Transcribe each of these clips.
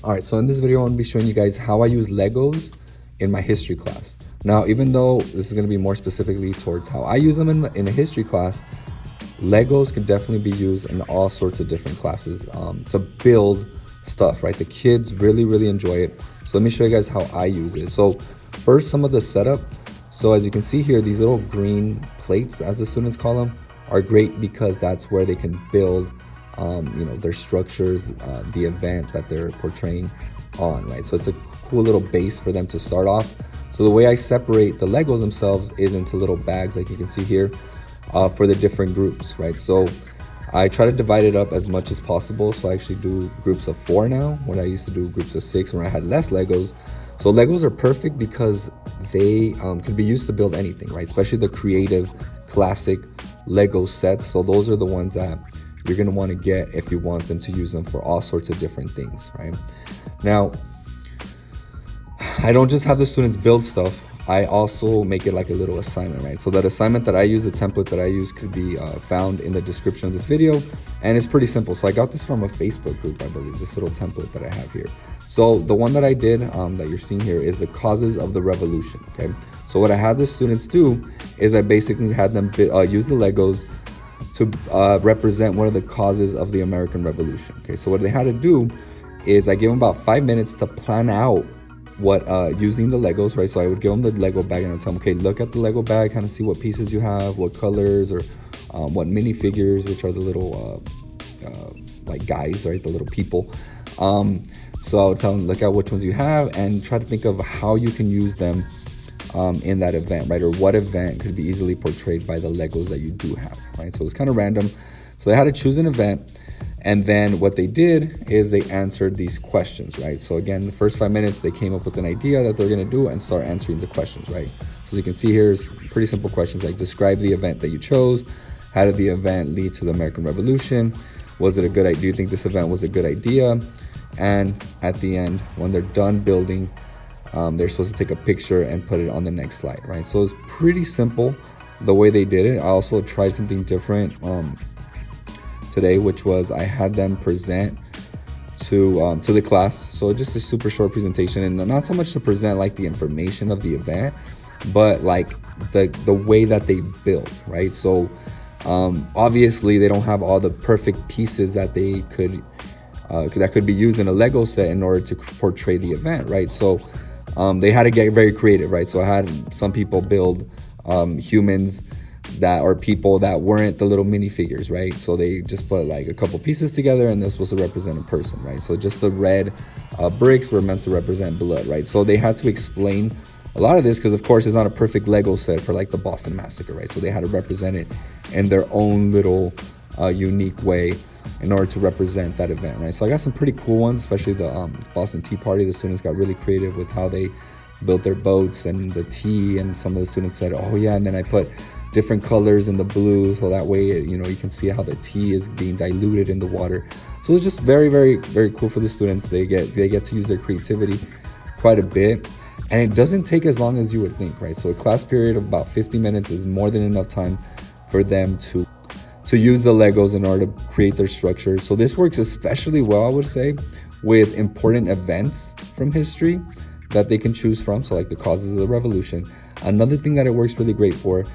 All right, so in this video, I'm gonna be showing you guys how I use Legos in my history class. Now, even though this is gonna be more specifically towards how I use them in a history class, Legos can definitely be used in all sorts of different classes to build stuff, right? The kids really, really enjoy it. So let me show you guys how I use it. So first, some of the setup. So as you can see here, these little green plates, as the students call them, are great because that's where they can build their structures, the event that they're portraying on, right? So it's a cool little base for them to start off. So the way I separate the Legos themselves is into little bags, like you can see here, for the different groups, right? So I try to divide it up as much as possible. So I actually do groups of 4 now, when I used to do groups of 6 when I had less Legos. So Legos are perfect because they can be used to build anything, right? Especially the creative, classic Lego sets. So those are the ones that you're gonna wanna get if you want them to use them for all sorts of different things, right? Now, I don't just have the students build stuff. I also make it like a little assignment, right? So that assignment that I use, the template that I use, could be found in the description of this video. And it's pretty simple. So I got this from a Facebook group, I believe, this little template that I have here. So the one that I did that you're seeing here is the causes of the revolution, okay? So what I had the students do is I basically had them use the Legos to represent one of the causes of the American Revolution, okay? So what they had to do is I gave them about 5 minutes to plan out what using the Legos, right? So I would give them the Lego bag and I'd tell them, okay, look at the Lego bag, kind of see what pieces you have, what colors, or what minifigures, which are the little like guys, right? The little people. So I would tell them, look at which ones you have and try to think of how you can use them in that event, right? Or what event could be easily portrayed by the Legos that you do have, right? So it's kind of random. So they had to choose an event. And then what they did is they answered these questions, right? So again, the first 5 minutes, they came up with an idea that they're gonna do and start answering the questions, right? So as you can see here, it's pretty simple questions like describe the event that you chose. How did the event lead to the American Revolution? Was it a good idea? Do you think this event was a good idea? And at the end, when they're done building, they're supposed to take a picture and put it on the next slide, right? So it's pretty simple the way they did it. I also tried something different today, which was I had them present to the class. So just a super short presentation, and not so much to present like the information of the event, but like the way that they build, right? So obviously they don't have all the perfect pieces that they could that could be used in a Lego set in order to portray the event, right? So they had to get very creative, right? So I had some people build humans that are people that weren't the little minifigures, right? So they just put like a couple pieces together and they're supposed to represent a person, right? So just the red bricks were meant to represent blood, right? So they had to explain a lot of this because of course it's not a perfect Lego set for like the Boston Massacre, right? So they had to represent it in their own little unique way in order to represent that event, right? So I got some pretty cool ones, especially the Boston Tea Party. The students got really creative with how they built their boats and the tea, and some of the students said, oh yeah, and then I put different colors in the blue so that way you can see how the tea is being diluted in the water. So it's just very, very, very cool for the students. They get to use their creativity quite a bit, and it doesn't take as long as you would think, right? So a class period of about 50 minutes is more than enough time for them to use the Legos in order to create their structures. So this works especially well, I would say, with important events from history that they can choose from, so like the causes of the revolution. Another thing that it works really great for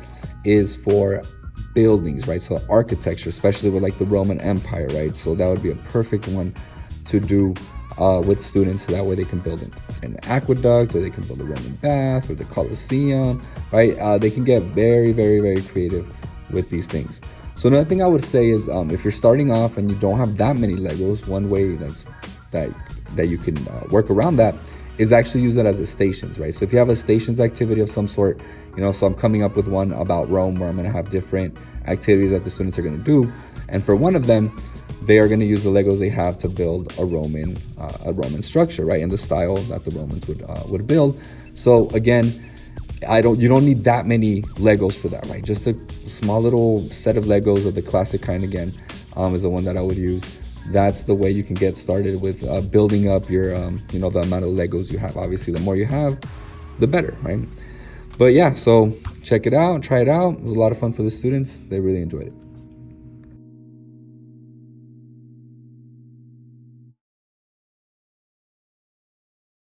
is for buildings, right? So architecture, especially with like the Roman Empire, right? So that would be a perfect one to do with students, so that way they can build an aqueduct, or they can build a Roman bath, or the Colosseum, right? They can get very, very, very creative with these things. So another thing I would say is if you're starting off and you don't have that many Legos, one way that you can work around that is actually use it as a stations, right? So if you have a stations activity of some sort, so I'm coming up with one about Rome where I'm gonna have different activities that the students are gonna do. And for one of them, they are gonna use the Legos they have to build a Roman structure, right? In the style that the Romans would build. So again, you don't need that many Legos for that, right? Just a small little set of Legos of the classic kind, again, is the one that I would use. That's the way you can get started with building up your, the amount of Legos you have. Obviously, the more you have, the better, right? But yeah, so check it out, try it out. It was a lot of fun for the students. They really enjoyed it.